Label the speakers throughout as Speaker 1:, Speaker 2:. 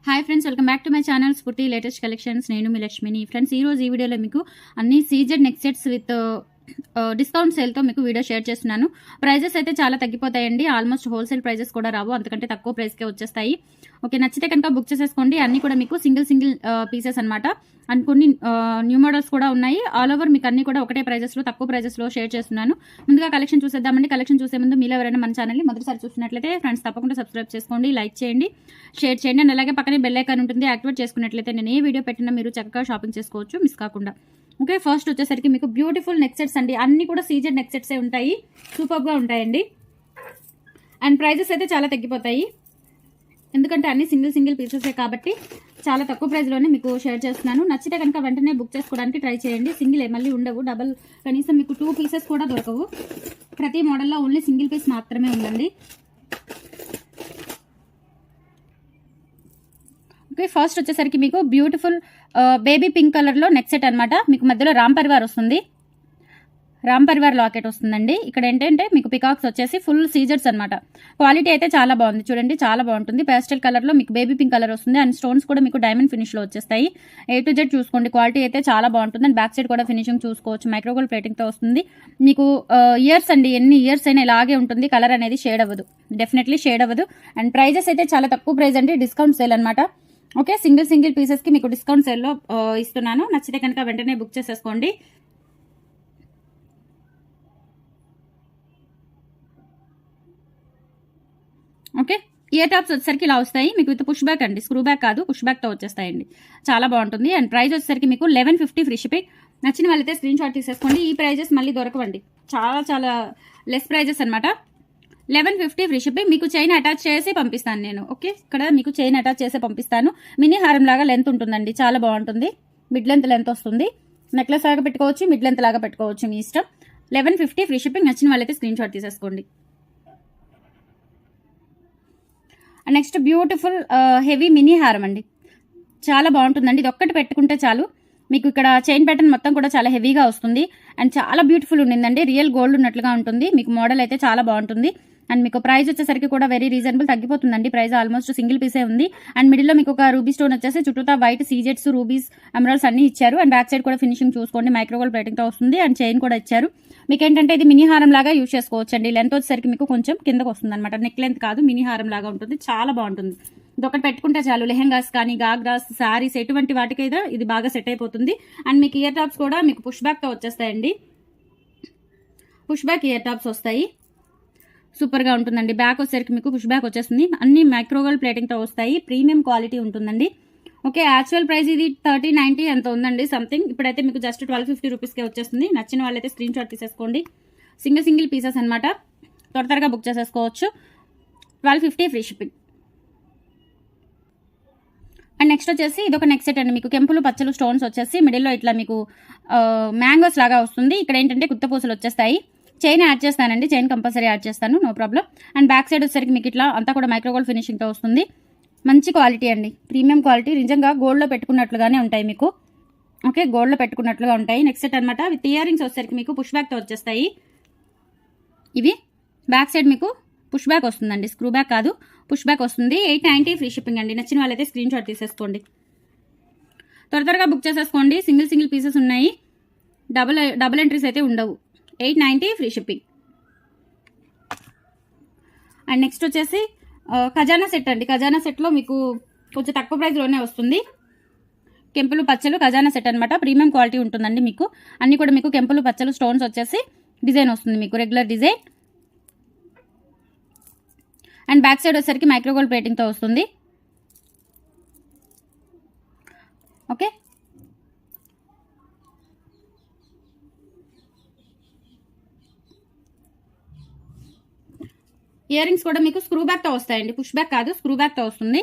Speaker 1: Hi friends, welcome back to my channel స్ఫూర్తి latest collections. నేను మీ లక్ష్మిని. ఫ్రెండ్స్, ఈ రోజు ఈ వీడియోలో మీకు అన్ని CZ neck sets with discount సేల్తో మీకు వీడియో షేర్ చేస్తున్నాను. ప్రైజెస్ అయితే చాలా తగ్గిపోతాయండి. ఆల్మోస్ట్ హోల్సేల్ ప్రైజెస్ కూడా రావు, అంతకంటే తక్కువ ప్రైస్కే వచ్చేస్తాయి. ఓకే, నచ్చితే కనుక బుక్ చేసేసుకోండి. అన్ని కూడా మీకు సింగిల్ పీసెస్ అనమాట. అండ్ కొన్ని న్యూ మోడల్స్ కూడా ఉన్నాయి. ఆల్ ఓవర్ మీకు అన్ని కూడా ఒకటే ప్రైజెస్లో, తక్కువ ప్రైజెస్లో షేర్ చేస్తున్నాను. ముందుగా కలెక్షన్ చూసేద్దామండి. కలెక్షన్ చూసే ముందు మీరు ఎవరైనా మన ఛానల్ని మొదటిసారి చూసినట్లయితే ఫ్రెండ్స్ తప్పకుండా సబ్స్క్రైబ్ చేసుకోండి, లైక్ చేయండి, షేర్ చేయండి. అండ్ అలాగే పక్కనే బెల్ ఐకాన్ ఉంటుంది, యాక్టివేట్ చేసుకున్నట్లయితే నేను ఏ వీడియో పెట్టినా మీరు చక్కగా షాపింగ్ చేసుకోవచ్చు మిస్ కాకుండా. ఓకే, ఫస్ట్ వచ్చేసరికి మీకు బ్యూటిఫుల్ నెక్ సెట్స్ అండి. అన్ని కూడా సీజెడ్ నెక్ సెట్సే ఉంటాయి, సూపర్గా ఉంటాయండి. అండ్ ప్రైజెస్ అయితే చాలా తగ్గిపోతాయి, ఎందుకంటే అన్ని సింగిల్ పీసెసే కాబట్టి చాలా తక్కువ ప్రైస్లోనే మీకు షేర్ చేస్తున్నాను. నచ్చితే కనుక వెంటనే బుక్ చేసుకోవడానికి ట్రై చేయండి. సింగిల్ మళ్ళీ ఉండవు, డబల్ కనీసం మీకు 2 పీసెస్ కూడా దొరకవు. ప్రతి మోడల్లో ఓన్లీ సింగిల్ పీస్ మాత్రమే ఉందండి. ఓకే, ఫస్ట్ వచ్చేసరికి మీకు బ్యూటిఫుల్ బేబీ పింక్ కలర్లో నెక్ సెట్ అనమాట. మీకు మధ్యలో రామ్ పరివార్ వస్తుంది, రామ్ పరివార్ లాకెట్ వస్తుందండి. ఇక్కడ ఏంటంటే మీకు పికాక్స్ వచ్చేసి ఫుల్ సీజర్స్ అనమాట. క్వాలిటీ అయితే చాలా బాగుంది, చూడండి చాలా బాగుంటుంది. పేస్టల్ కలర్లో మీకు బేబీ పింక్ కలర్ వస్తుంది. అండ్ స్టోన్స్ కూడా మీకు డైమండ్ ఫినిష్లో వచ్చేస్తాయి. A to Z చూసుకోండి, క్వాలిటీ అయితే చాలా బాగుంటుంది. అండ్ బ్యాక్ సైడ్ కూడా ఫినిషింగ్ చూసుకోవచ్చు, మైక్రోగోల్డ్ ప్లేటింగ్తో వస్తుంది. మీకు ఇయర్స్ అండి, ఎన్ని ఇయర్స్ అయినా ఇలాగే ఉంటుంది. కలర్ అనేది షేడ్ అవ్వదు, డెఫినెట్లీ షేడ్ అవ్వదు. అండ్ ప్రైజెస్ అయితే చాలా తక్కువ ప్రైస్ అండి, డిస్కౌంట్ సేల్ అనమాట. ఓకే, సింగిల్ పీసెస్కి మీకు డిస్కౌంట్ సేల్లో ఇస్తున్నాను. నచ్చితే కనుక వెంటనే బుక్ చేసేసుకోండి. ఓకే, ఇయర్ టాప్స్ వచ్చేసరికి ఇలా వస్తాయి మీకు విత్ పుష్ బ్యాక్ అండి, స్క్రూ బ్యాక్ కాదు, పుష్ బ్యాక్తో వచ్చేస్తాయండి. చాలా బాగుంటుంది. అండ్ ప్రైస్ వచ్చేసరికి మీకు 1150 ఫ్రీ షిప్పింగ్. నచ్చిన వాళ్ళైతే స్క్రీన్ షాట్ తీసేసుకోండి. ఈ ప్రైజెస్ మళ్ళీ దొరకవండి, చాలా లెస్ ప్రైజెస్ అనమాట. 1150 ఫ్రీ షిప్పింగ్. మీకు చైన్ అటాచ్ చేసి పంపిస్తాను నేను. ఓకే, ఇక్కడ మీకు చైన్ అటాచ్ చేసి పంపిస్తాను. మినీ హారం లాగా లెంత్ ఉంటుందండి, చాలా బాగుంటుంది. మిడ్ లెంత్ వస్తుంది. నెక్లెస్ లాగా పెట్టుకోవచ్చు, మిడ్ లెంత్ లాగా పెట్టుకోవచ్చు, మీ ఇష్టం. 1150 ఫ్రీ షిప్పింగ్. నచ్చిన వాళ్ళైతే స్క్రీన్ షాట్ తీసేసుకోండి. నెక్స్ట్ బ్యూటిఫుల్ హెవీ మినీ హారం అండి, చాలా బాగుంటుందండి. ఇది ఒక్కటి పెట్టుకుంటే చాలు. మీకు ఇక్కడ చైన్ ప్యాటర్న్ మొత్తం కూడా చాలా హెవీగా వస్తుంది. అండ్ చాలా బ్యూటిఫుల్ ఉండిందండి, రియల్ గోల్డ్ ఉన్నట్లుగా ఉంటుంది. మీకు మోడల్ అయితే చాలా బాగుంటుంది. అండ్ మీకు ప్రైస్ వచ్చేసరికి కూడా వెరీ రీజనబుల్, తగ్గిపోతుందండి ప్రైస్. ఆల్మోస్ట్ సింగిల్ పీసే ఉంది. అండ్ మిడిల్లో మీకు ఒక రూబీ స్టోన్ వచ్చేసి చుట్టూతా వైట్ సీజెట్స్, రూబీస్, ఎమరాల్డ్స్ అన్ని ఇచ్చారు. అండ్ బ్యాక్ సైడ్ కూడా ఫినిషింగ్ చూసుకోండి, మైక్రోగోల్డ్ ప్లేటింగ్తో వస్తుంది. అండ్ చైన్ కూడా ఇచ్చారు. మీకు ఏంటంటే ఇది మినీ హారం లాగా యూజ్ చేసుకోవచ్చు అండి. లెంత్ వచ్చేసరికి మీకు కొంచెం కిందకు వస్తుంది అనమాట, నెక్ లెంత్ కాదు, మినీ హారం లాగా ఉంటుంది. చాలా బాగుంటుంది. ఇది ఒకటి పెట్టుకుంటే చాలు, లెహెంగాస్ కానీ, గాగ్రాస్, శారీస్, ఎటువంటి వాటికైనా ఇది బాగా సెట్ అయిపోతుంది. అండ్ మీకు ఇయర్ టాప్స్ కూడా మీకు పుష్ బ్యాక్తో వచ్చేస్తాయండి, పుష్ బ్యాక్ ఇయర్ టాప్స్ వస్తాయి. సూపర్గా ఉంటుందండి. బ్యాక్ వచ్చేసరికి మీకు పుష్ బ్యాక్ వచ్చేస్తుంది. అన్ని మైక్రోగోల్డ్ ప్లేటింగ్తో వస్తాయి. ప్రీమియం క్వాలిటీ ఉంటుందండి. ఓకే, యాక్చువల్ ప్రైస్ ఇది 3090 ఎంత ఉందండి సంథింగ్. ఇప్పుడైతే మీకు జస్ట్ 1250 రూపీస్కే వచ్చేస్తుంది. నచ్చిన వాళ్ళైతే స్క్రీన్ షాట్ తీసేసుకోండి. సింగిల్ పీసెస్ అనమాట, త్వరగా బుక్ చేసేసుకోవచ్చు. 1250 ఫ్రీ షిప్పింగ్. అండ్ నెక్స్ట్ వచ్చేసి ఇది ఒక నెక్ సెట్ అండి. మీకు కెంపులు పచ్చలు స్టోన్స్ వచ్చేసి మిడిల్లో ఇట్లా మీకు మ్యాంగోస్ లాగా వస్తుంది. ఇక్కడ ఏంటంటే గుత్తపూసలు వచ్చేస్తాయి. చైన్ యాడ్ చేస్తానండి, చైన్ కంపల్సరీ యాడ్ చేస్తాను, no problem. And back side వచ్చేసరికి మీకు ఇట్లా అంతా కూడా మైక్రోగోల్డ్ ఫినిషింగ్తో వస్తుంది. మంచి క్వాలిటీ అండి, ప్రీమియం క్వాలిటీ. నిజంగా గోల్డ్లో పెట్టుకున్నట్లుగానే ఉంటాయి మీకు. ఓకే, గోల్డ్లో పెట్టుకున్నట్లుగా ఉంటాయి. నెక్స్ట్ సెట్ అనమాట. విత్ ఇయర్ రింగ్స్ వచ్చేసరికి మీకు పుష్ బ్యాక్తో వచ్చేస్తాయి. ఇవి బ్యాక్ సైడ్ మీకు పుష్ బ్యాక్ వస్తుందండి, స్క్రూ బ్యాక్ కాదు, పుష్ బ్యాక్ వస్తుంది. 890 ఫ్రీ షిప్పింగ్ అండి. నచ్చిన వాళ్ళైతే స్క్రీన్ షాట్ తీసేసుకోండి, త్వరగా బుక్ చేసేసుకోండి. సింగిల్ పీసెస్ ఉన్నాయి, డబుల్ ఎంట్రీస్ అయితే ఉండవు. 890 ఫ్రీ షిప్పింగ్. అండ్ నెక్స్ట్ వచ్చేసి ఖజానా సెట్ అండి. ఖజానా సెట్లో మీకు కొంచెం తక్కువ ప్రైస్లోనే వస్తుంది. కెంపులు పచ్చలు ఖజానా సెట్ అనమాట. ప్రీమియం క్వాలిటీ ఉంటుందండి. మీకు అన్ని కూడా మీకు కెంపులు పచ్చలు స్టోన్స్ వచ్చేసి డిజైన్ వస్తుంది, మీకు regular design. And back side వచ్చేసరికి మైక్రోగోల్డ్ ప్లేటింగ్తో వస్తుంది. ఓకే, ఇయర్ రింగ్స్ కూడా మీకు స్క్రూ బ్యాక్తో వస్తాయండి, పుష్ బ్యాక్ కాదు, స్క్రూ బ్యాక్తో వస్తుంది.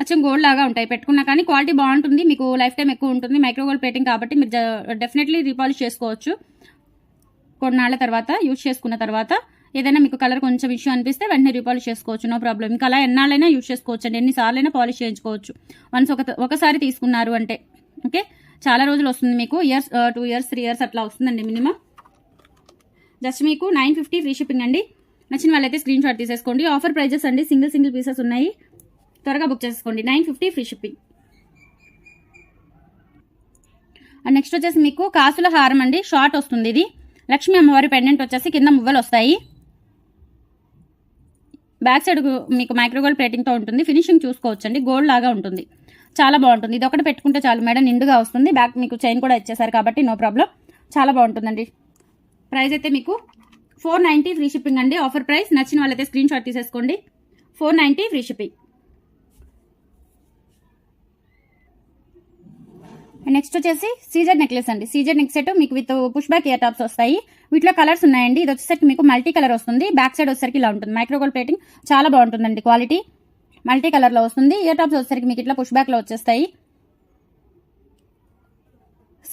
Speaker 1: అచ్చం గోల్డ్ లాగా ఉంటాయి, పెట్టుకున్నా కానీ క్వాలిటీ బాగుంటుంది. మీకు లైఫ్ టైం ఎక్కువ ఉంటుంది. మైక్రోగోల్డ్ ప్లేటింగ్ కాబట్టి మీరు డెఫినెట్లీ రీపాలిష్ చేసుకోవచ్చు. కొన్నాళ్ళ తర్వాత యూజ్ చేసుకున్న తర్వాత ఏదైనా మీకు కలర్ కొంచెం ఇష్యూ అనిపిస్తే వెంటనే రీపాలిష్ చేసుకోవచ్చు, నో ప్రాబ్లం. ఇంకా అలా ఎన్నాళ్ళైనా యూజ్ చేసుకోవచ్చు అండి, ఎన్నిసార్లైనా పాలిష్ చేయించుకోవచ్చు వన్స్ ఒకసారి తీసుకున్నారు అంటే. ఓకే, చాలా రోజులు వస్తుంది మీకు, 2 ఇయర్స్ 3 ఇయర్స్ అట్లా వస్తుందండి మినిమం. జస్ట్ మీకు 950 ఫ్రీ షిప్పింగ్ అండి. నచ్చిన వాళ్ళైతే స్క్రీన్ షాట్ తీసేసుకోండి. ఆఫర్ ప్రైజెస్ అండి, సింగిల్ పీసెస్ ఉన్నాయి. త్వరగా బుక్ చేసుకోండి. 950 ఫ్రీ షిప్పింగ్. అండ్ నెక్స్ట్ వచ్చేసి మీకు కాసుల హారం అండి, షార్ట్ వస్తుంది. ఇది లక్ష్మీ అమ్మవారి పెండెంట్ వచ్చేసి కింద మువ్వలు వస్తాయి. బ్యాక్ సైడ్ మీకు మైక్రోగోల్డ్ ప్లేటింగ్తో ఉంటుంది. ఫినిషింగ్ చూసుకోవచ్చండి, గోల్డ్ లాగా ఉంటుంది. చాలా బాగుంటుంది. ఇది ఒకటి పెట్టుకుంటే చాలు మేడం, నిండుగా వస్తుంది. బ్యాక్ మీకు చైన్ కూడా ఇచ్చేసారు కాబట్టి నో ప్రాబ్లం. చాలా బాగుంటుందండి. ప్రైస్ అయితే మీకు 490 ఫ్రీ షిప్పింగ్ అండి. Offer price. నచ్చిన వాళ్ళైతే స్క్రీన్ షాట్ తీసేసుకోండి. 490 ఫ్రీ షిప్పింగ్. నెక్స్ట్ వచ్చేసి సీజెడ్ నెక్లెస్ అండి. సీజెడ్ నెక్ సెట్ మీకు with push back ear tops వస్తాయి. వీటిలో కలర్స్ ఉన్నాయండి. ఇది వచ్చేసరికి మీకు మల్టీ కలర్ వస్తుంది. బ్యాక్ సైడ్ వచ్చేసరికి ఇలా ఉంటుంది. మైక్రోగోల్డ్ ప్లేటింగ్ చాలా బాగుంటుందండి. క్వాలిటీ మల్టీ కలర్లో వస్తుంది. ఇయర్ టాప్స్ వచ్చేసరికి మీకు ఇట్లా పుష్ బ్యాక్లో వచ్చేస్తాయి.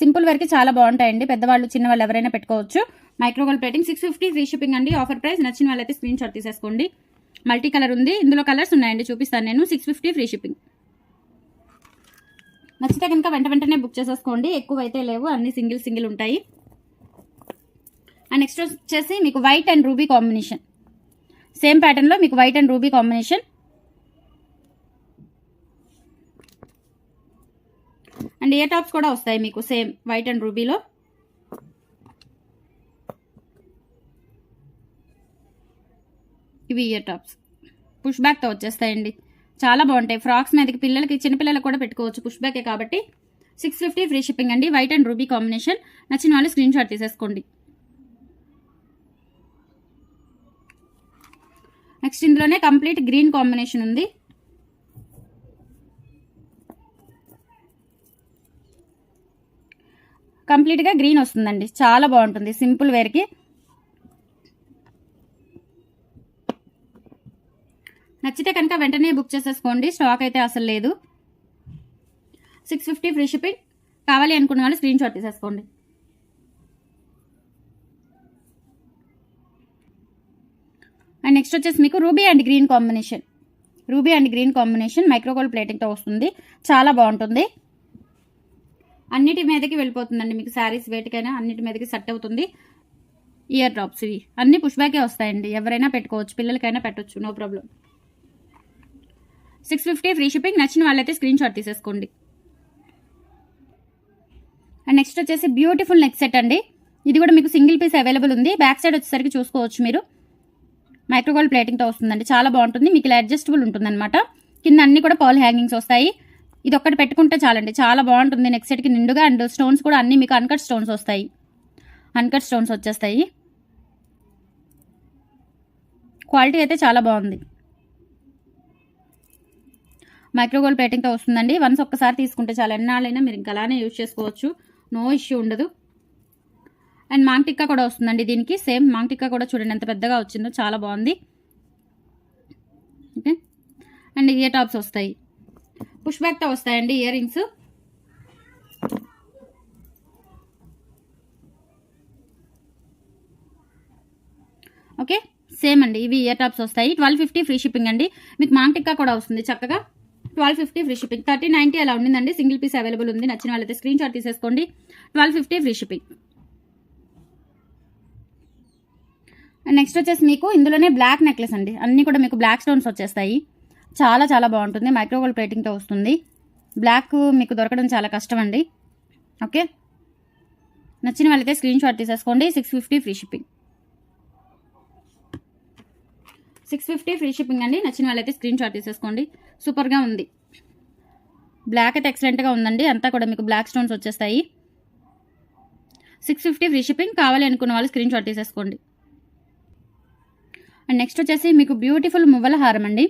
Speaker 1: సింపుల్ వరకు చాలా బాగుంటాయండి. పెద్దవాళ్ళు చిన్నవాళ్ళు ఎవరైనా పెట్టుకోవచ్చు. మైక్రోగోల్డ్ ప్లేటింగ్ 650 ఫ్రీ షిప్పింగ్ అండి. Offer price. నచ్చిన వాళ్ళైతే స్క్రీన్ షాట్ తీసేసుకోండి. మల్టీ కలర్ ఉంది. ఇందులో కలర్స్ ఉన్నాయండి, చూపిస్తాను నేను. 650 ఫ్రీ షిప్పింగ్. నచ్చితే కనుక వెంటనే బుక్ చేసేసుకోండి. ఎక్కువ అయితే లేవు, అన్ని సింగిల్ ఉంటాయి. అండ్ నెక్స్ట్ వచ్చేసి మీకు white and ruby combination. Same ప్యాటర్న్లో మీకు white and ruby combination. And ear tops కూడా వస్తాయి మీకు సేమ్ వైట్ అండ్ రూబీలో. ఇవి ఇయర్ టాప్స్ పుష్ బ్యాక్తో వచ్చేస్తాయండి. చాలా బాగుంటాయి. ఫ్రాక్స్ మీదకి పిల్లలకి, చిన్నపిల్లలకు కూడా పెట్టుకోవచ్చు. పుష్ బ్యాకే కాబట్టి 650 ఫ్రీ షిప్పింగ్ అండి. White and ruby combination. నచ్చిన వాళ్ళు స్క్రీన్ షాట్ తీసేసుకోండి. నెక్స్ట్ ఇందులోనే కంప్లీట్ గ్రీన్ కాంబినేషన్ ఉంది. కంప్లీట్గా గ్రీన్ వస్తుందండి. చాలా బాగుంటుంది సింపుల్ వేర్కి. నచ్చితే కనుక వెంటనే బుక్ చేసేసుకోండి. స్టాక్ అయితే అసలు లేదు. 650 ఫ్రీ షిప్పింగ్. కావాలి అనుకున్న వాళ్ళు స్క్రీన్ షాట్ తీసేసుకోండి. అండ్ నెక్స్ట్ వచ్చేసి మీకు ruby and green combination. Ruby and green combination micro gold ప్లేటింగ్తో వస్తుంది. చాలా బాగుంటుంది. అన్నిటి మీదకి వెళ్ళిపోతుందండి. మీకు శారీస్ వేటికైనా అన్నిటి మీదకి సెట్ అవుతుంది. ఇయర్ డ్రాప్స్ ఇవి అన్ని పుష్ బ్యాకే వస్తాయండి. ఎవరైనా పెట్టుకోవచ్చు, పిల్లలకైనా పెట్టవచ్చు, నో ప్రాబ్లం. 650 free shipping. నచ్చిన వాళ్ళైతే స్క్రీన్ షాట్ తీసేసుకోండి. అండ్ నెక్స్ట్ వచ్చేసి బ్యూటిఫుల్ నెక్ సెట్ అండి. ఇది కూడా మీకు సింగిల్ పీస్ అవైలబుల్ ఉంది. బ్యాక్ సైడ్ వచ్చేసరికి చూసుకోవచ్చు మీరు. మైక్రోగోల్డ్ ప్లేటింగ్తో వస్తుందండి. చాలా బాగుంటుంది. మీకు ఇలా అడ్జస్టబుల్ ఉంటుంది అనమాట. కింద అన్ని కూడా పర్ల్ హ్యాంగింగ్స్ వస్తాయి. ఇది ఒక్కటి పెట్టుకుంటే చాలండి, చాలా బాగుంటుంది. నెక్ సెట్కి నిండుగా. అండ్ స్టోన్స్ కూడా అన్ని మీకు అన్కట్ స్టోన్స్ వస్తాయి. అన్కట్ స్టోన్స్ వచ్చేస్తాయి. క్వాలిటీ అయితే చాలా బాగుంది. మైక్రోగోల్డ్ ప్లేటింగ్తో వస్తుందండి. వన్స్ ఒక్కసారి తీసుకుంటే చాలా, ఎన్నాళ్ళైనా మీరు ఇంకా అలానే యూజ్ చేసుకోవచ్చు. నో ఇష్యూ ఉండదు. అండ్ మాంగ్ టిక్కా కూడా వస్తుందండి దీనికి. సేమ్ మాంగ్ టిక్కా కూడా చూడండి ఎంత పెద్దగా వచ్చిందో, చాలా బాగుంది. ఓకే. అండ్ ఇయర్ టాప్స్ వస్తాయి. పుష్ బ్యాక్తో వస్తాయండి ఇయర్ రింగ్స్. ఓకే. సేమ్ అండి. ఇవి ఇయర్ టాప్స్ వస్తాయి. 1250 ఫ్రీ షిప్పింగ్ అండి. మీకు మాంగ్ టిక్కా కూడా వస్తుంది చక్కగా. 1250 ఫ్రీ షిప్పింగ్. 1390 అలా ఉండిందండి. సింగిల్ పీస్ అవైలబుల్ ఉంది. నచ్చిన వాళ్ళైతే స్క్రీన్ షాట్ తీసేసుకోండి. 1250 ఫ్రీ షిప్పింగ్. నెక్స్ట్ వచ్చేసి మీకు ఇందులోనే బ్లాక్ నెక్లెస్ అండి. అన్నీ కూడా మీకు బ్లాక్ స్టోన్స్ వచ్చేస్తాయి. చాలా చాలా బాగుంటుంది. మైక్రోగోల్డ్ ప్లేటింగ్తో వస్తుంది. బ్లాక్ మీకు దొరకడం చాలా కష్టం అండి. ఓకే. నచ్చిన వాళ్ళైతే స్క్రీన్ షాట్ తీసేసుకోండి. 650 ఫ్రీ షిప్పింగ్. 650 ఫ్రీ షిప్పింగ్ అండి. నచ్చిన వాళ్ళైతే స్క్రీన్ షాట్ తీసేసుకోండి. సూపర్గా ఉంది. బ్లాక్ అయితే ఎక్సలెంట్గా ఉందండి. అంతా కూడా మీకు బ్లాక్ స్టోన్స్ వచ్చేస్తాయి. 650 ఫ్రీ షిప్పింగ్. కావాలి అనుకున్న వాళ్ళు స్క్రీన్ షాట్ తీసేసుకోండి. అండ్ నెక్స్ట్ వచ్చేసి మీకు బ్యూటిఫుల్ మువ్వల హారం అండి.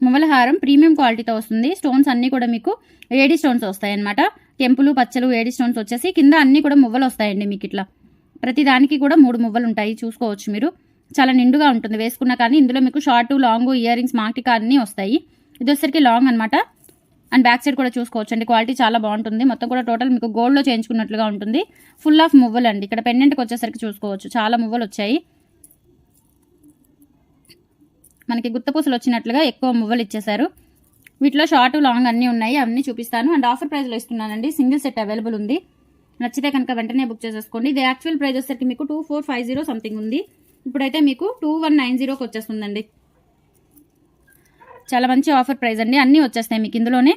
Speaker 1: మువ్వల హారం ప్రీమియం క్వాలిటీతో వస్తుంది. స్టోన్స్ అన్నీ కూడా మీకు ఏడి స్టోన్స్ వస్తాయి అనమాట. కెంపులు, పచ్చలు, ఏడి స్టోన్స్ వచ్చేసి కింద అన్నీ కూడా మువ్వలు వస్తాయండి. మీకు ఇట్లా ప్రతి దానికి కూడా 3 మువ్వలు ఉంటాయి. చూసుకోవచ్చు మీరు. చాలా నిండుగా ఉంటుంది వేసుకున్నా కానీ. ఇందులో మీకు short, long, ear rings, maang tikka అన్నీ వస్తాయి. ఇది వచ్చేసరికి లాంగ్ అనమాట. అండ్ బ్యాక్ సైడ్ కూడా చూసుకోవచ్చు అండి. క్వాలిటీ చాలా బాగుంటుంది. మొత్తం కూడా టోటల్ మీకు గోల్డ్లో చేయించుకున్నట్లుగా ఉంటుంది. ఫుల్ ఆఫ్ మువ్వలు అండి. ఇక్కడ పెండెంట్కి వచ్చేసరికి చూసుకోవచ్చు చాలా మువ్వలు వచ్చాయి. మనకి గుత్తపూసలు వచ్చినట్లుగా ఎక్కువ మువ్వలు ఇచ్చేసారు. వీటిలో షార్ట్, లాంగ్ అన్నీ ఉన్నాయి. అన్నీ చూపిస్తాను. అండ్ ఆఫర్ ప్రైస్లో ఇస్తున్నానండి. సింగిల్ సెట్ అవైలబుల్ ఉంది. నచ్చితే కనుక వెంటనే బుక్ చేసేసుకోండి. ఇది యాక్చువల్ ప్రైస్ వచ్చేసరికి మీకు 2450 సంథింగ్ ఉంది. ఇప్పుడైతే మీకు 2190కి వచ్చేస్తుందండి. చాలా మంచి ఆఫర్ ప్రైస్ అండి. అన్నీ వచ్చేస్తాయి మీకు ఇందులోనే.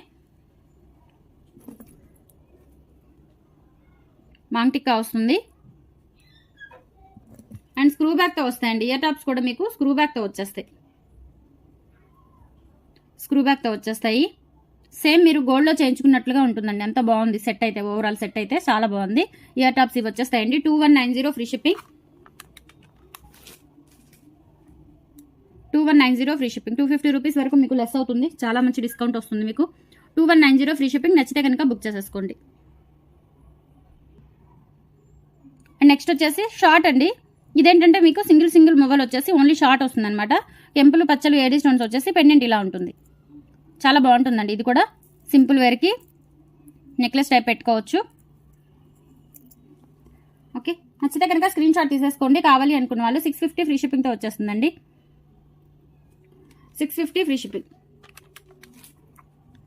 Speaker 1: మాంగ్ టిక్కా వస్తుంది అండ్ స్క్రూ బ్యాక్తో వస్తాయండి. ఇయర్ టాప్స్ కూడా మీకు స్క్రూ బ్యాక్తో వచ్చేస్తాయి. స్క్రూ బ్యాక్తో వచ్చేస్తాయి. సేమ్ మీరు గోల్డ్లో చేయించుకున్నట్లుగా ఉంటుందండి. అంత బాగుంది సెట్ అయితే. ఓవరాల్ సెట్ అయితే చాలా బాగుంది. ఇయర్ టాప్స్ ఇవి వచ్చేస్తాయండి. 2190 free shipping. 2190 free shipping. 250 rupees వరకు మీకు లెస్ అవుతుంది. చాలా మంచి డిస్కౌంట్ వస్తుంది మీకు. 2190 ఫ్రీ షిప్పింగ్. నచ్చితే కనుక బుక్ చేసేసుకోండి. అండ్ నెక్స్ట్ వచ్చేసి షార్ట్ అండి. ఇదేంటంటే మీకు సింగిల్ మొబైల్ వచ్చేసి ఓన్లీ షార్ట్ వస్తుంది అనమాట. కెంపులు పచ్చలు ఏడీ స్టోన్స్ వచ్చేసి పెండెంట్ ఇలా ఉంటుంది. చాలా బాగుంటుందండి. ఇది కూడా సింపుల్ వేర్కి నెక్లెస్ టైప్ పెట్టుకోవచ్చు. ఓకే, నచ్చితే కనుక స్క్రీన్ షాట్ తీసేసుకోండి. కావాలి అనుకున్న వాళ్ళు 650 ఫ్రీ షిప్పింగ్తో వచ్చేస్తుందండి. 650 ఫ్రీ షిప్పింగ్.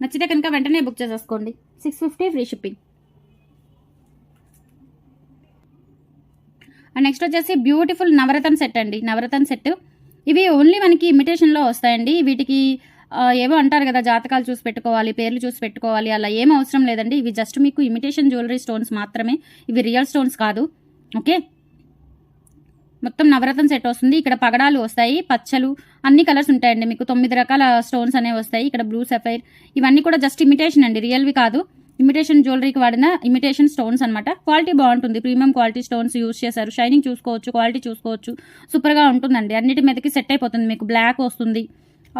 Speaker 1: నచ్చితే కనుక వెంటనే బుక్ చేసేసుకోండి. 650 ఫ్రీ షిప్పింగ్. అండ్ నెక్స్ట్ వచ్చేసి బ్యూటిఫుల్ నవరత్న సెట్ అండి. నవరత్న సెట్ ఇవి ఓన్లీ మనకి ఇమిటేషన్లో వస్తాయండి. వీటికి ఏవో అంటారు కదా, జాతకాలు చూసి పెట్టుకోవాలి, పేర్లు చూసి పెట్టుకోవాలి, అలా ఏం అవసరం లేదండి. ఇవి జస్ట్ మీకు ఇమిటేషన్ జ్యువెలరీ స్టోన్స్ మాత్రమే. ఇవి రియల్ స్టోన్స్ కాదు. ఓకే, మొత్తం నవరత్న సెట్ వస్తుంది. ఇక్కడ పగడాలు వస్తాయి, పచ్చలు అన్ని కలర్స్ ఉంటాయండి. మీకు 9 రకాల స్టోన్స్ అనేవి వస్తాయి. ఇక్కడ బ్లూ సఫైర్ ఇవన్నీ కూడా జస్ట్ ఇమిటేషన్ అండి, రియల్వి కాదు. ఇమిటేషన్ జ్యువెలరీకి వాడిన ఇమిటేషన్ స్టోన్స్ అనమాట. క్వాలిటీ బాగుంటుంది. ప్రీమియం క్వాలిటీ స్టోన్స్ యూజ్ చేశారు. షైనింగ్ చూసుకోవచ్చు, క్వాలిటీ చూసుకోవచ్చు. సూపర్గా ఉంటుందండి. అన్నిటి మీదకి సెట్ అయిపోతుంది. మీకు బ్లాక్ వస్తుంది.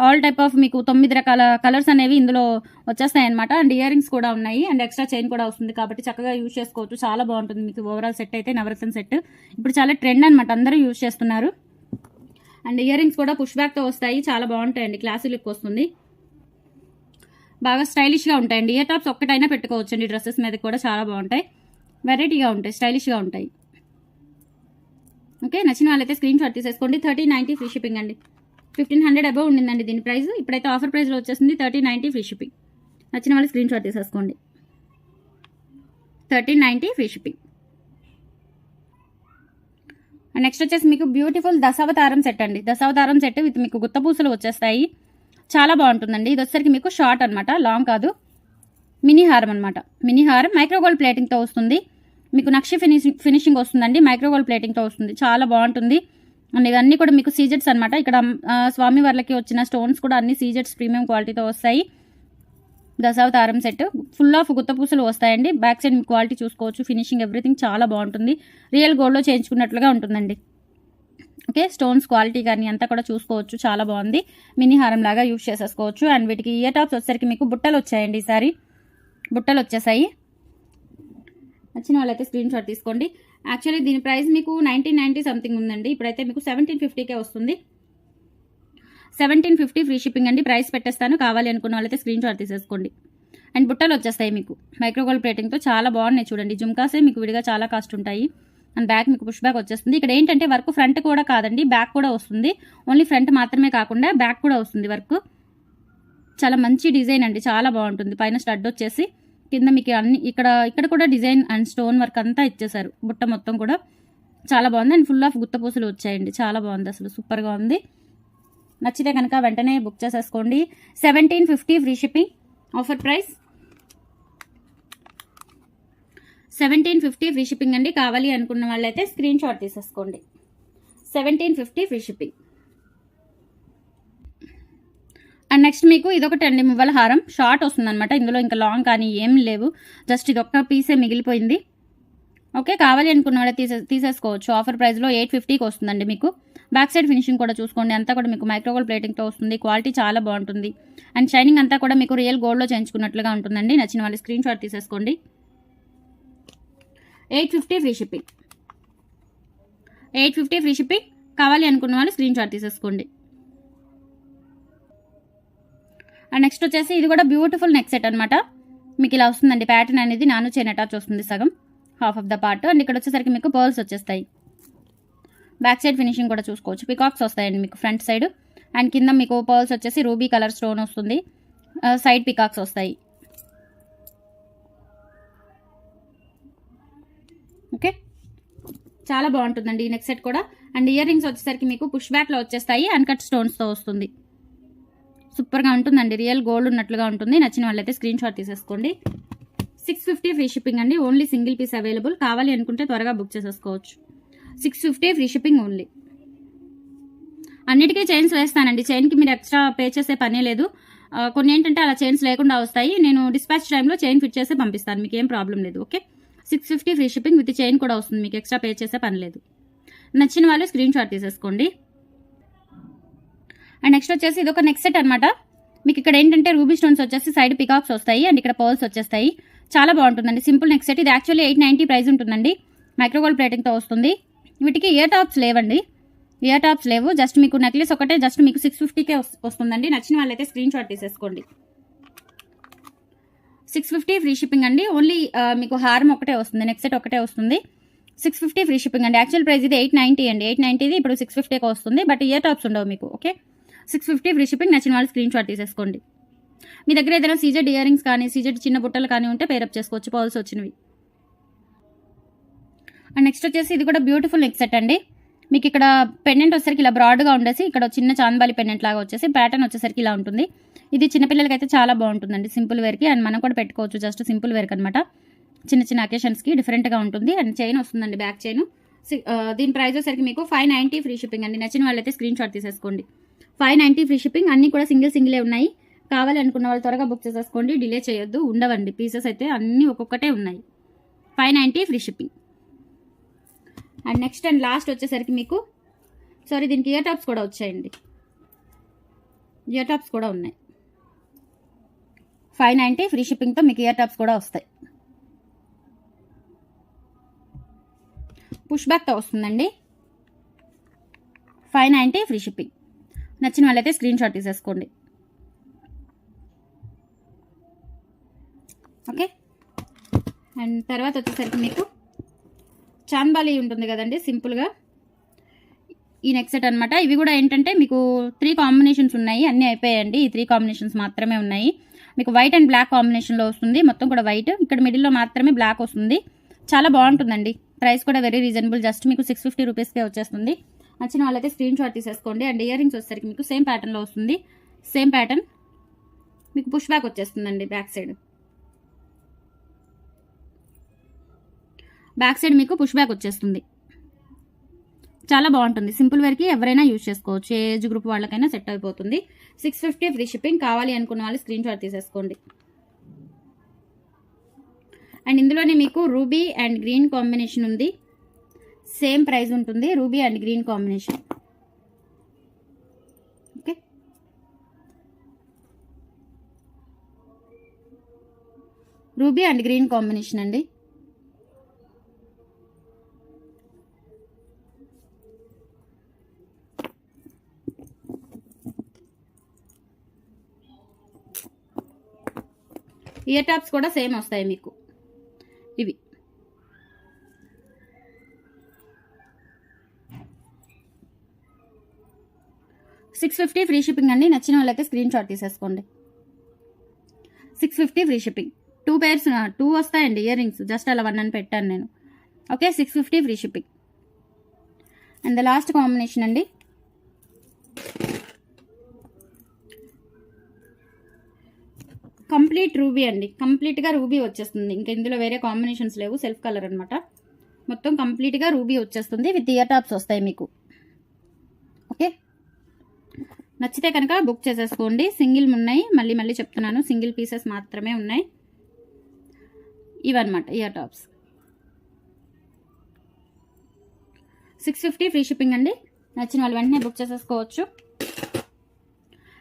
Speaker 1: ఆల్ టైప్ ఆఫ్ మీకు 9 రకాల కలర్స్ అనేవి ఇందులో వచ్చేస్తాయి అనమాట. అండ్ ఇయర్ రింగ్స్ కూడా ఉన్నాయి అండ్ ఎక్స్ట్రా చైన్ కూడా వస్తుంది. కాబట్టి చక్కగా యూజ్ చేసుకోవచ్చు. చాలా బాగుంటుంది మీకు ఓవరాల్ సెట్ అయితే. నవరత్న సెట్ ఇప్పుడు చాలా ట్రెండ్ అనమాట, అందరూ యూజ్ చేస్తున్నారు. అండ్ ఇయర్ రింగ్స్ కూడా పుష్ బ్యాక్తో వస్తాయి. చాలా బాగుంటాయండి. క్లాసీ లుక్ వస్తుంది. బాగా స్టైలిష్గా ఉంటాయండి. ఇయర్ టాప్స్ ఒక్కటైనా పెట్టుకోవచ్చు అండి. డ్రెస్సెస్ మీద కూడా చాలా బాగుంటాయి. వెరైటీగా ఉంటాయి, స్టైలిష్గా ఉంటాయి. ఓకే, నచ్చిన వాళ్ళైతే స్క్రీన్ షాట్ తీసేసుకోండి. 1390 ఫ్రీ షిప్పింగ్ అండి. 1500 అబౌవ్ ఉండిందండి దీని ప్రైస్. ఇప్పుడైతే ఆఫర్ ప్రైస్లో వచ్చేసింది 1390 ఫ్రీ షిప్పింగ్. నచ్చిన వాళ్ళు స్క్రీన్ షాట్ తీసేసుకోండి. 1390 ఫ్రీ షిప్పింగ్. నెక్స్ట్ వచ్చేసి మీకు బ్యూటిఫుల్ దశావతారం సెట్ అండి. దశావతారం సెట్ విత్ మీకు గుత్తపూసలు వచ్చేస్తాయి. చాలా బాగుంటుందండి. ఇది వచ్చేసరికి మీకు షార్ట్ అనమాట, లాంగ్ కాదు. మినీ హారం అనమాట. మినీ హారం మైక్రోగోల్డ్ ప్లేటింగ్తో వస్తుంది. మీకు నక్షి ఫినిషింగ్ వస్తుందండి. మైక్రోగోల్డ్ ప్లేటింగ్తో వస్తుంది. చాలా బాగుంటుంది. అండ్ ఇవన్నీ కూడా మీకు సీజెట్స్ అనమాట. ఇక్కడ స్వామి వార్లకి వచ్చిన స్టోన్స్ కూడా అన్ని సీజెట్స్ ప్రీమియం క్వాలిటీతో వస్తాయి. దశావతారం సెట్ ఫుల్ ఆఫ్ గుత్తపూసలు వస్తాయండి. బ్యాక్ సైడ్ మీకు క్వాలిటీ చూసుకోవచ్చు. ఫినిషింగ్ ఎవ్రీథింగ్ చాలా బాగుంటుంది. రియల్ గోల్డ్లో చేయించుకున్నట్లుగా ఉంటుందండి. ఓకే, స్టోన్స్ క్వాలిటీ కానీ అంతా కూడా చూసుకోవచ్చు. చాలా బాగుంది. మినీ హారం లాగా యూజ్ చేసేసుకోవచ్చు. అండ్ వీటికి ఇయర్ టాప్స్ వచ్చేసరికి మీకు బుట్టలు వచ్చాయండి. ఈసారి బుట్టలు వచ్చేసాయి. నచ్చిన వాళ్ళైతే స్క్రీన్ షాట్ తీసుకోండి. యాక్చువల్లీ దీని ప్రైస్ మీకు 1990 సంథింగ్ ఉందండి. ఇప్పుడైతే మీకు 1750కే వస్తుంది. 1750 ఫ్రీ షిప్పింగ్ అండి. ప్రైస్ పెట్టేస్తాను. కావాలి అనుకున్న వాళ్ళైతే స్క్రీన్ షాట్ తీసేసుకోండి. అండ్ బుట్టలు వచ్చేస్తాయి మీకు మైక్రోగోల్డ్ ప్లేటింగ్తో. చాలా బాగున్నాయి చూడండి. జుమ్కాసే మీకు విడిగా చాలా కాస్ట్ ఉంటాయి. అండ్ బ్యాక్ మీకు పుష్ బ్యాక్ వచ్చేస్తుంది. ఇక్కడ ఏంటంటే వర్క్ ఫ్రంట్ కూడా కాదండి, బ్యాక్ కూడా వస్తుంది. ఓన్లీ ఫ్రంట్ మాత్రమే కాకుండా బ్యాక్ కూడా వస్తుంది వర్క్. చాలా మంచి డిజైన్ అండి. చాలా బాగుంటుంది. పైన స్టడ్ వచ్చేసి కింద మీకు అన్ని ఇక్కడ కూడా డిజైన్ అండ్ స్టోన్ వర్క్ అంతా ఇచ్చేసారు. బుట్ట మొత్తం కూడా చాలా బాగుంది. అండ్ ఫుల్ ఆఫ్ గుత్తపూసలు వచ్చాయండి. చాలా బాగుంది, అసలు సూపర్గా ఉంది. నచ్చితే కనుక వెంటనే బుక్ చేసేసుకోండి. 1750 free shipping. Offer price 1750 free shipping అండి. కావాలి అనుకున్న వాళ్ళైతే స్క్రీన్ షాట్ తీసేసుకోండి. 1750 ఫ్రీ షిప్పింగ్. అండ్ నెక్స్ట్ మీకు ఇదొకటి అండి, మువ్వల హారం షార్ట్ వస్తుంది అనమాట. ఇందులో ఇంకా లాంగ్ కానీ ఏం లేవు, జస్ట్ ఇదొక్క పీసే మిగిలిపోయింది. ఓకే, కావాలి అనుకున్న వాళ్ళే తీసేసుకోవచ్చు. ఆఫర్ ప్రైస్లో 850కి వస్తుందండి మీకు. బ్యాక్ సైడ్ ఫినిషింగ్ కూడా చూసుకోండి. అంతా కూడా మీకు మైక్రోగోల్డ్ ప్లేటింగ్తో వస్తుంది. క్వాలిటీ చాలా బాగుంటుంది. అండ్ షైనింగ్ అంతా కూడా మీకు రియల్ గోల్డ్లో చేయించుకున్నట్లుగా ఉంటుందండి. నచ్చిన వాళ్ళు స్క్రీన్ షాట్ తీసేసుకోండి. 850 ఫ్రీ షిప్పింగ్. 850 free shipping. కావాలి అనుకున్న వాళ్ళు స్క్రీన్ షాట్ తీసేసుకోండి. అండ్ నెక్స్ట్ వచ్చేసి ఇది కూడా బ్యూటిఫుల్ నెక్ సెట్ అనమాట. మీకు ఇలా వస్తుందండి. ప్యాటర్న్ అనేది నాను చైన్ అటాచ్ వస్తుంది సగం, half of the part. And ఇక్కడ వచ్చేసరికి మీకు పర్ల్స్ వచ్చేస్తాయి. బ్యాక్ సైడ్ ఫినిషింగ్ కూడా చూసుకోవచ్చు. పికాక్స్ వస్తాయండి మీకు ఫ్రంట్ సైడ్. అండ్ కింద మీకు పర్ల్స్ వచ్చేసి రూబీ కలర్ స్టోన్ వస్తుంది. సైడ్ పికాక్స్ వస్తాయి. ఓకే, చాలా బాగుంటుందండి ఈ నెక్ సెట్ కూడా. అండ్ ఇయర్ రింగ్స్ వచ్చేసరికి మీకు పుష్ బ్యాక్లో వచ్చేస్తాయి. అన్కట్ స్టోన్స్తో వస్తుంది. సూపర్గా ఉంటుందండి, రియల్ గోల్డ్ ఉన్నట్లుగా ఉంటుంది. నచ్చిన వాళ్ళైతే స్క్రీన్ షాట్ తీసేసుకోండి. 650 ఫ్రీ షిప్పింగ్ అండి. Only single piece available. కావాలి అనుకుంటే త్వరగా బుక్ చేసేసుకోవచ్చు. 650 ఫ్రీ షిప్పింగ్ ఓన్లీ. అన్నిటికీ చైన్స్ వేస్తానండి. చైన్కి మీరు ఎక్స్ట్రా పే చేసే పనే లేదు. కొన్ని ఏంటంటే అలా చైన్స్ లేకుండా వస్తాయి. నేను డిస్పాచ్ టైంలో చైన్ ఫిట్ చేసి పంపిస్తాను, మీకు ఏం ప్రాబ్లం లేదు. Okay, 650 free shipping with chain కూడా వస్తుంది, మీకు ఎక్స్ట్రా పే చేసే పని లేదు. నచ్చిన వాళ్ళు స్క్రీన్ షాట్ తీసేసుకోండి. అండ్ నెక్స్ట్ వచ్చేసి ఇది ఒక నెక్ సెట్ అనమాట. మీకు ఇక్కడ ఏంటంటే రూబీ స్టోన్స్ వచ్చేసి సైడ్ పికాక్స్ వస్తాయి అండ్ ఇక్కడ పర్ల్స్ వచ్చేస్తాయి. చాలా బాగుంటుందండి, సింపుల్ నెక్ సెట్. ఇది యాక్చువల్లీ 890 ప్రైస్ ఉంటుందండి. మైక్రోగోల్డ్ ప్లేటింగ్తో వస్తుంది. వీటికి ఇయర్ టాప్స్ లేవండి, ఇయర్ టాప్స్ లేవు. జస్ట్ మీకు నెక్లెస్ ఒకటే జస్ట్ మీకు 650కే వస్తుందండి. నచ్చిన వాళ్ళైతే స్క్రీన్ షాట్ తీసేసుకోండి. 650 ఫ్రీ షిప్పింగ్ అండి. ఓన్లీ మీకు హారం ఒకటే వస్తుంది, నెక్ సెట్ ఒకటే వస్తుంది. 650 ఫ్రీ షిప్పింగ్ అండి. యాక్చువల్ ప్రైస్ ఇది 890 అండి. 890 ఇప్పుడు 650కి వస్తుంది, బట్ ఇయర్ టాప్స్ ఉండవు మీకు. Okay, 650 free shipping. నచ్చిన వాళ్ళు స్క్రీన్ షాట్ తీసేసుకోండి. మీ దగ్గర ఏదైనా సీజెడ్ ఇయర్ రింగ్స్ కానీ సీజెడ్ చిన్న బుట్టలు కానీ ఉంటే పేరప్ చేసుకోవచ్చు, పర్ల్స్ వచ్చినవి. అండ్ నెక్స్ట్ వచ్చేసి ఇది కూడా బ్యూటిఫుల్ నెక్ సెట్ అండి. మీకు ఇక్కడ పెండెంట్ వచ్చేసరికి ఇలా బ్రాడ్గా ఉండేసి ఇక్కడ చిన్న చాందబాలి పెండెంట్ లాగా వచ్చేసి ప్యాటర్న్ వచ్చేసరికి ఇలా ఉంటుంది. ఇది చిన్నపిల్లలకి అయితే చాలా బాగుంటుందండి, సింపుల్ వేర్కి. అండ్ మనం కూడా పెట్టుకోవచ్చు, జస్ట్ సింపుల్ వేర్కి అనమాట. చిన్న చిన్న అకేషన్స్కి డిఫరెంట్గా ఉంటుంది. అండ్ చైన్ వస్తుందండి, బ్యాక్ చైన్. దీని ప్రైస్ వచ్చేసరికి మీకు 590 ఫ్రీ షిప్పింగ్ అండి. నచ్చిన వాళ్ళైతే స్క్రీన్ షాట్ తీసేసుకోండి. 590 ఫ్రీ షిప్పింగ్. అన్నీ కూడా సింగిలే ఉన్నాయి. కావాలి అనుకున్న వాళ్ళు త్వరగా బుక్ చేసేసుకోండి, డిలే చేయొద్దు. ఉండవండి పీసెస్ అయితే, అన్నీ ఒక్కొక్కటే ఉన్నాయి. 590 free shipping. And next and last వచ్చేసరికి మీకు దీనికి ఇయర్ టాప్స్ కూడా వచ్చాయండి, ఇయర్ టాప్స్ కూడా ఉన్నాయి. 590 ఫ్రీ షిప్పింగ్తో మీకు ఇయర్ టాప్స్ కూడా వస్తాయి. పుష్ బ్యాక్తో వస్తుందండి. 590 ఫ్రీ షిప్పింగ్. నచ్చిన వాళ్ళైతే స్క్రీన్ షాట్ తీసేసుకోండి. ఓకే, అండ్ తర్వాత వచ్చేసరికి మీకు చాందబాలి ఉంటుంది కదండి, సింపుల్గా ఈ నెక్ సెట్ అనమాట. ఇవి కూడా ఏంటంటే మీకు 3 కాంబినేషన్స్ ఉన్నాయి, అన్నీ అయిపోయాయండి. ఈ 3 కాంబినేషన్స్ మాత్రమే ఉన్నాయి. మీకు వైట్ అండ్ బ్లాక్ కాంబినేషన్లో వస్తుంది, మొత్తం కూడా వైట్. ఇక్కడ మిడిల్లో మాత్రమే బ్లాక్ వస్తుంది. చాలా బాగుంటుందండి. ప్రైస్ కూడా వెరీ రీజనబుల్, జస్ట్ మీకు 650 రూపీస్కే వచ్చేస్తుంది. నచ్చిన వాళ్ళైతే స్క్రీన్ షాట్ తీసేసుకోండి. అండ్ ఇయర్ రింగ్స్ వచ్చేసరికి మీకు సేమ్ ప్యాటర్న్లో వస్తుంది. సేమ్ ప్యాటర్న్ మీకు పుష్ బ్యాక్ వచ్చేస్తుందండి. బ్యాక్ సైడ్ మీకు పుష్ బ్యాక్ వచ్చేస్తుంది. చాలా బాగుంటుంది, సింపుల్ వేర్కి ఎవరైనా యూజ్ చేసుకోవచ్చు, ఏ ఏజ్ గ్రూప్ వాళ్ళకైనా సెట్ అయిపోతుంది. 650 ఫ్రీ షిప్పింగ్. కావాలి అనుకున్న వాళ్ళు స్క్రీన్ షాట్ తీసేసుకోండి. అండ్ ఇందులోనే మీకు రూబీ అండ్ గ్రీన్ కాంబినేషన్ ఉంది. సేమ్ ప్రైస్ ఉంటుంది, ruby and green combination. Okay, ruby and green combination అండి. ఇయర్ టాప్స్ కూడా సేమ్ వస్తాయి మీకు. ఇవి 650 ఫ్రీ షిప్పింగ్ అండి. నచ్చిన వాళ్ళైతే స్క్రీన్ షాట్ తీసేసుకోండి. 650 ఫ్రీ షిప్పింగ్. 2 pairs 2 వస్తాయండి ఇయర్ రింగ్స్, జస్ట్ అలా 1 అని పెట్టాను నేను. Okay, 650 free shipping. And the last combination అండి. కంప్లీట్ రూబీ అండి, కంప్లీట్గా రూబీ వచ్చేస్తుంది. ఇంకా ఇందులో వేరే కాంబినేషన్స్ లేవు, సెల్ఫ్ కలర్ అనమాట. మొత్తం కంప్లీట్గా రూబీ వచ్చేస్తుంది, విత్ ఇయర్ టాప్స్ వస్తాయి మీకు. ఓకే, నచ్చితే కనుక బుక్ చేసేసుకోండి. సింగిల్ ఉన్నాయి, మళ్ళీ చెప్తున్నాను, సింగిల్ పీసెస్ మాత్రమే ఉన్నాయి. ఇవన్నమాట ఇయర్ టాప్స్. 650 ఫ్రీ షిప్పింగ్ అండి. నచ్చిన వాళ్ళు వెంటనే బుక్ చేసేసుకోవచ్చు.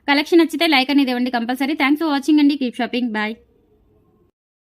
Speaker 1: కలెక్షన్ నచ్చితే లైక్ అనేది ఇవ్వండి కంపల్సరీ. థ్యాంక్స్ ఫర్ వాచింగ్ అండి. Keep shopping. బాయ్.